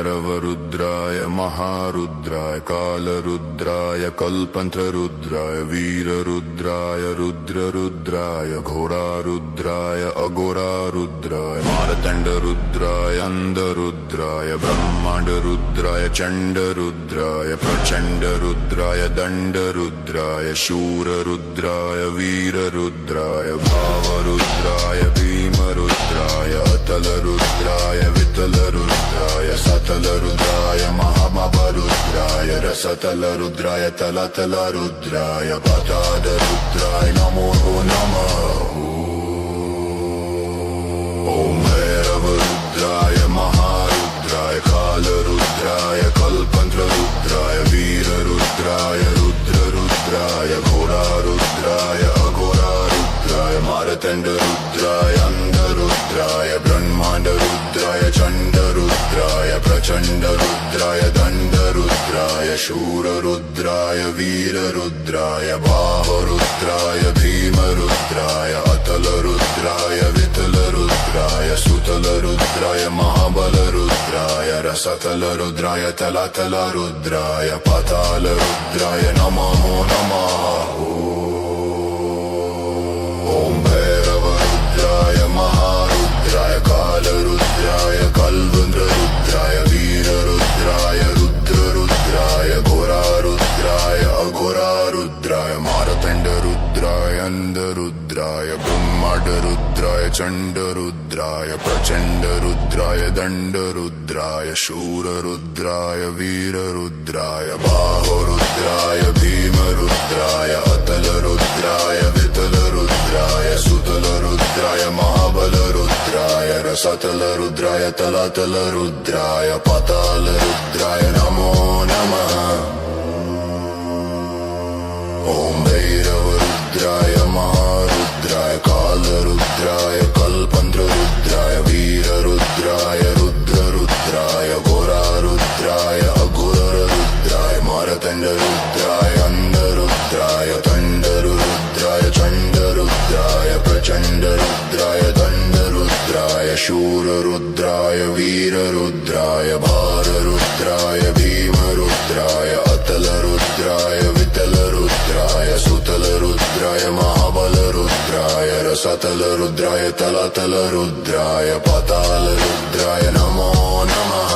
भैरवरुद्राय महारुद्राय कालरुद्राय कल्पंत्ररुद्राय वीररुद्राय रुद्ररुद्राय घोरारुद्राय अघोरारुद्राय मारतंडरुद्राय अंधरुद्राय ब्रह्मांडरुद्राय चंडरुद्राय प्रचंडरुद्राय दंडरुद्राय शूररुद्राय वीररुद्राय भावरुद्राय भीमरुद्राय अतलरुद्राय वितलरुद्राय सतलरुद्राय महामरुद्राय रसतलरुद्राय तलतलरुद्राय पतादरुद्राय नमो नमः। ओम भैरवरुद्राय महारुद्राय कालरुद्राय कल्पंत्ररुद्राय वीररुद्राय रुद्ररुद्राय घोरारुद्राय अघोरारुद्राय मारतंडरुद्राय अंधरुद्राय ब्रह्मांडरुद्राय चंडरुद्राय प्रचंडरुद्राय दंडरुद्राय शूररुद्राय वीररुद्राय बाहुरुद्राय भीमरुद्राय अतलरुद्राय वितलरुद्राय सुतलरुद्राय महाबलरुद्राय रसतलरुद्राय तलतलरुद्राय पतालरुद्राय नमो नमः। ओम भैरवरुद्राय महारुद्राय कालरुद्राय कल्पंत्ररुद्राय वीररुद्राय रुद्ररुद्राय घोरारुद्राय अघोरारुद्राय मारतंडरुद्राय अंधरुद्राय ब्रह्मांडरुद्राय चंडरुद्राय प्रचंडरुद्राय दंडरुद्राय शूररुद्राय वीररुद्राय बाहुरुद्राय भीमरुद्राय अतलरुद्राय वितलरुद्राय सुतलरुद्राय महाबलरुद्राय रसतलरुद्राय तलतलरुद्राय पतालरुद्राय नमो नमः। ओम भैरवरुद्राय महारुद्राय कालरुद्राय कल्पंत्ररुद्राय वीररुद्राय रुद्ररुद्राय घोरारुद्राय अघोररुद्राय मारतंडरुद्राय अंधरुद्राय तंडरुद्राय चंडरुद्राय प्रचंडरुद्राय दंडरुद्राय शूररुद्राय वीररुद्राय भाररुद्राय भीमरुद्राय अतलरुद्राय वितलरुद्राय सुतलरुद्राय महाबलरुद्राय रसतलरुद्राय तलतलरुद्राय पतालरुद्राय नमो नमः।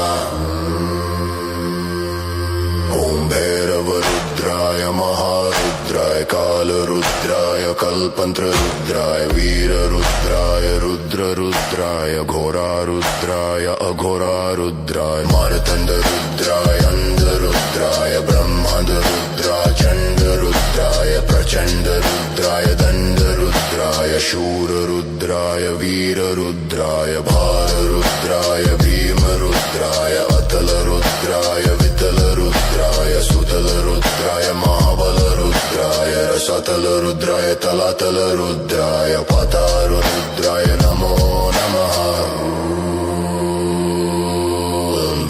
ओम भैरवरुद्राय महारुद्राय कालरुद्राय कल्पंत्ररुद्राय वीररुद्राय रुद्ररुद्राय घोरारुद्राय अघोरारुद्राय मारतंडरुद्राय अंधरुद्राय ब्रह्मांडरुद्राय चंडरुद्राय प्रचंडरुद्राय दंडरुद्राय शूररुद्राय वीररुद्राय भाररुद्राय भीमरुद्राय अतलरुद्राय वितलरुद्राय सुतलरुद्राय महाबलरुद्राय रसतलरुद्राय तलतलरुद्राय पतालरुद्राय नमो नमः।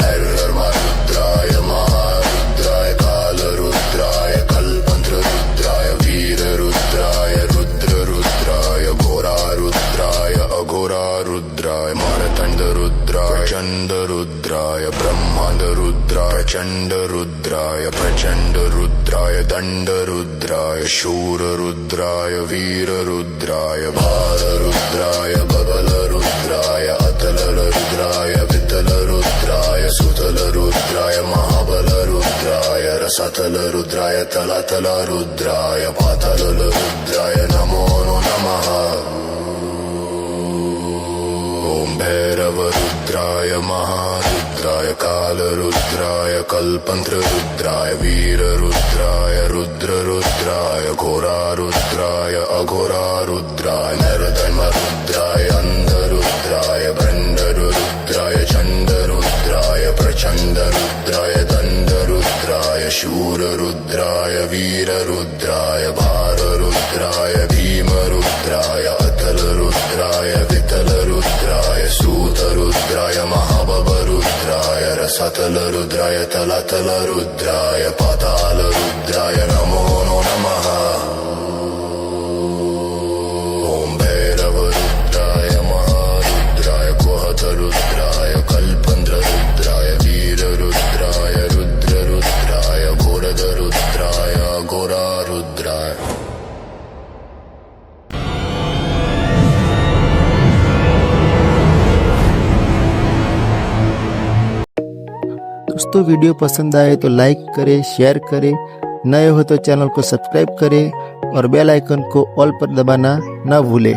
भैरवरुद्राय महारुद्राय कालरुद्राय कल्पंत्ररुद्राय वीररुद्राय रुद्ररुद्राय घोरारुद्राय अघोरारुद्राय मारतंडरुद्राय चंडरुद्राय ब्रह्मांडरुद्राय चंडरुद्राय प्रचंडरुद्राय दंडरुद्राय शूररुद्राय वीररुद्राय भाररुद्राय बबलरुद्राय अतलरुद्राय वितलरुद्राय सुतलरुद्राय महाबलरुद्राय रसतलरुद्राय तलतलरुद्राय पतालरुद्राय नमो नमः। ओम भैरवरुद्राय महारुद्राय कालरुद्राय कल्पंत्ररुद्राय वीररुद्राय रुद्ररुद्राय घोरारुद्राय अघोरारुद्राय नरधर्मरुद्राय अंधरुद्राय ब्रह्मरुद्राय चंडरुद्राय प्रचंडरुद्राय दंडरुद्राय शूररुद्राय वीररुद्राय भाररुद्राय भीमरुद्राय अतलरुद्राय वितलरुद्राय सूतरुद्राय महाबलरुद्राय रसतलरुद्राय तलतलरुद्राय पतालरुद्राय नमो नमः। ओम भैरवरुद्राय महारुद्राय कुहतरुद्राय कल्पंत्ररुद्राय वीर दोस्तों वीडियो पसंद आए तो लाइक करें, शेयर करें, नए हो तो चैनल को सब्सक्राइब करें और बेल आइकन को ऑल पर दबाना ना भूलें।